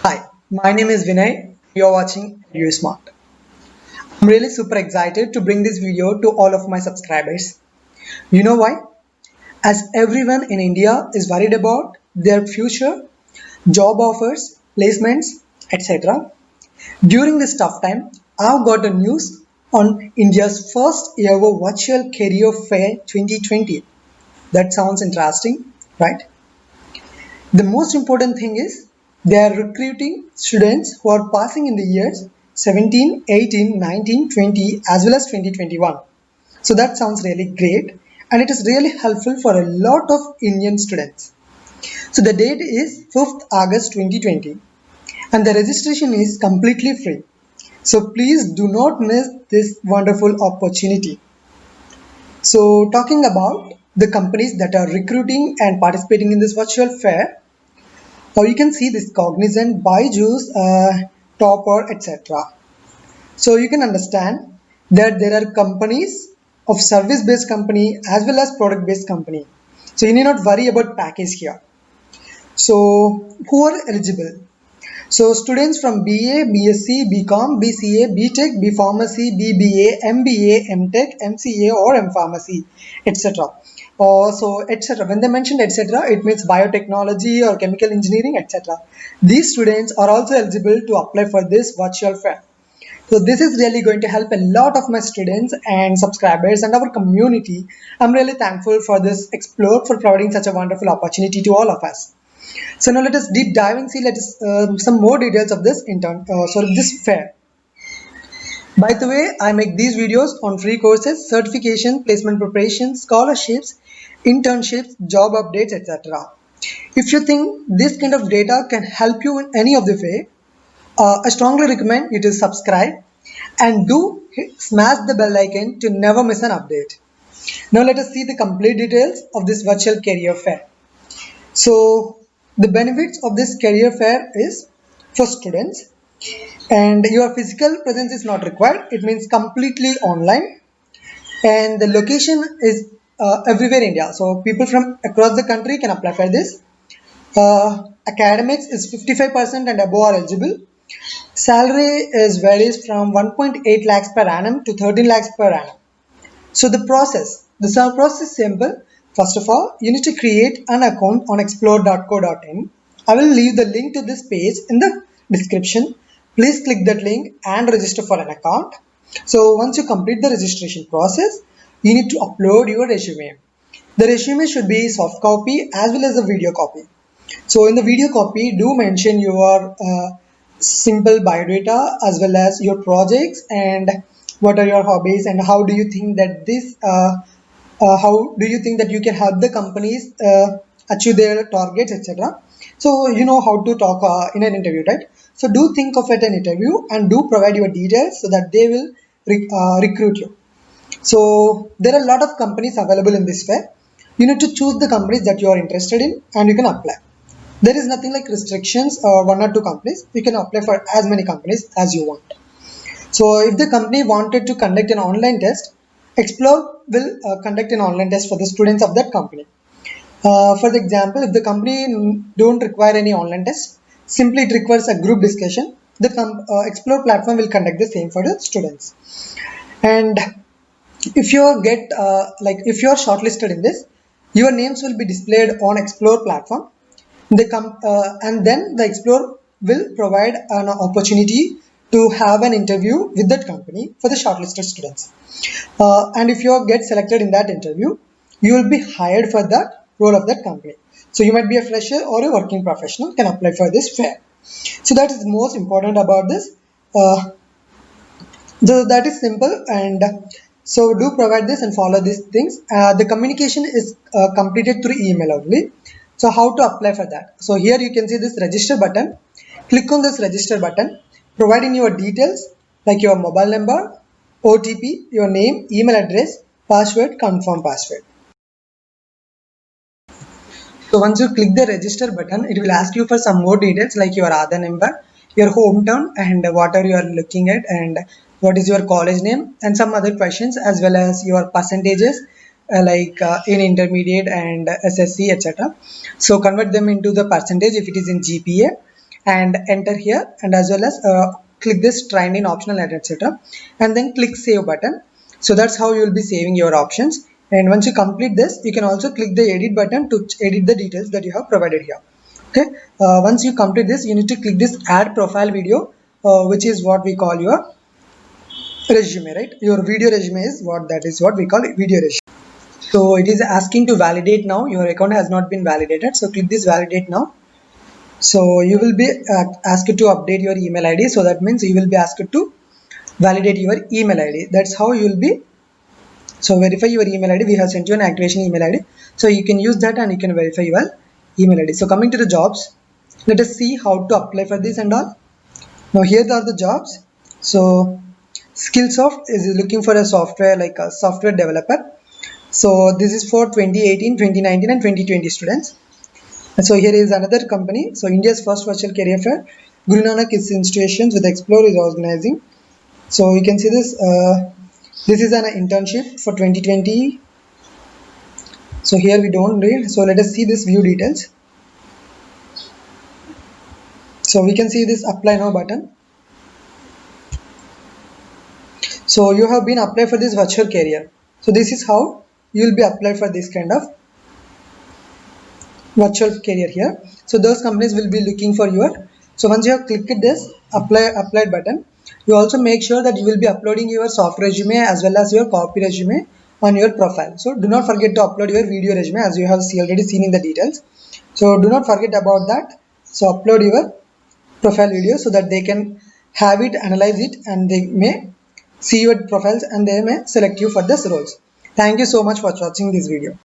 Hi, my name is Vinay. You're watching You Smart. I'm really super excited to bring this video to all of my subscribers. You know why? As everyone in India is worried about their future, job offers, placements, etc. During this tough time, I've got a news on India's first ever virtual career fair 2020. That sounds interesting, right? The most important thing is they are recruiting students who are passing in the years 17, 18, 19, 20 as well as 2021. So that sounds really great and it is really helpful for a lot of Indian students. So the date is 5th August 2020 and the registration is completely free. So please do not miss this wonderful opportunity. So talking about the companies that are recruiting and participating in this virtual fair, or you can see this Cognizant, Byju's, Topper, etc. So you can understand that there are companies of service-based company as well as product-based company. So you need not worry about package here. So who are eligible? So students from BA, BSc, BCom, BCA, BTech, BPharmecy, BBA, MBA, MTech, MCA or MPharmecy, etc. So etc. When they mentioned etc., it means biotechnology or chemical engineering, etc. These students are also eligible to apply for this virtual fair. So this is really going to help a lot of my students and subscribers and our community. I'm really thankful for this Explore for providing such a wonderful opportunity to all of us. So now let us deep dive and see some more details of this fair. By the way, I make these videos on free courses, certification, placement preparation, scholarships, internships, job updates, etc. If you think this kind of data can help you in any of the way, I strongly recommend you to subscribe and smash the bell icon to never miss an update. Now let us see the complete details of this virtual career fair. So the benefits of this career fair is for students, and your physical presence is not required. It means completely online, and the location is everywhere in India. So people from across the country can apply for this. Academics is 55% and above are eligible. Salary is varies from 1.8 lakhs per annum to 13 lakhs per annum. So the process is simple. First of all, you need to create an account on explore.co.in. I will leave the link to this page in the description. Please click that link and register for an account. So once you complete the registration process, you need to upload your resume. The resume should be soft copy as well as a video copy. So in the video copy, do mention your simple biodata as well as your projects and what are your hobbies and how do you think that you can help the companies achieve their targets, etc. So you know how to talk in an interview, right? So do think of it an interview and do provide your details so that they will recruit you. So there are a lot of companies available in this fair. You need to choose the companies that you are interested in and you can apply. There is nothing like restrictions or one or two companies. You can apply for as many companies as you want. So if the company wanted to conduct an online test, Explore will conduct an online test for the students of that company. For the example, if the company don't require any online test, simply it requires a group discussion. The Explore platform will conduct the same for the students. And if if you are shortlisted in this, your names will be displayed on Explore platform. And then the Explore will provide an opportunity to have an interview with that company for the shortlisted students. And if you get selected in that interview, you will be hired for that role of that company. So you might be a fresher or a working professional can apply for this fair. So that is most important about this. That is simple, and so do provide this and follow these things. The communication is completed through email only. So how to apply for that? So here you can see this register button. Click on this register button, provide in your details like your mobile number, OTP, your name, email address, password, confirm password. So once you click the register button, it will ask you for some more details like your Aadhaar number, your hometown, and what are you are looking at, and what is your college name, and some other questions as well as your percentages in intermediate and SSC, etc. So convert them into the percentage if it is in GPA, and enter here, and as well as click this trained in optional etc, and then click save button. So that's how you will be saving your options. And once you complete this, you can also click the edit button to edit the details that you have provided here. Okay, once you complete this, you need to click this add profile video, which is what we call your resume, right? Your video resume is what we call video resume. So it is asking to validate now. Your account has not been validated, so click this validate now. So you will be asked to update your email ID. So that means you will be asked to validate your email ID. That's how you will be. So verify your email ID. We have sent you an activation email ID. So you can use that and you can verify your email ID. So coming to the jobs, let us see how to apply for this and all. Now here are the jobs. So Skillsoft is looking for a software like a software developer. So this is for 2018, 2019 and 2020 students. And so here is another company. So India's first virtual career fair, Guru Nanak Institutions with Explore is organizing. So you can see this. This is an internship for 2020. So here we don't read. So let us see this view details. So we can see this apply now button. So you have been applied for this virtual career. So this is how you will be applied for this kind of virtual career here. So those companies will be looking for your. So once you have clicked this applied button, you also make sure that you will be uploading your soft resume as well as your copy resume on your profile. So do not forget to upload your video resume, as you have already seen in the details. So do not forget about that. So upload your profile video so that they can have it, analyze it, and they may see your profiles and they may select you for this roles. Thank you so much for watching this video.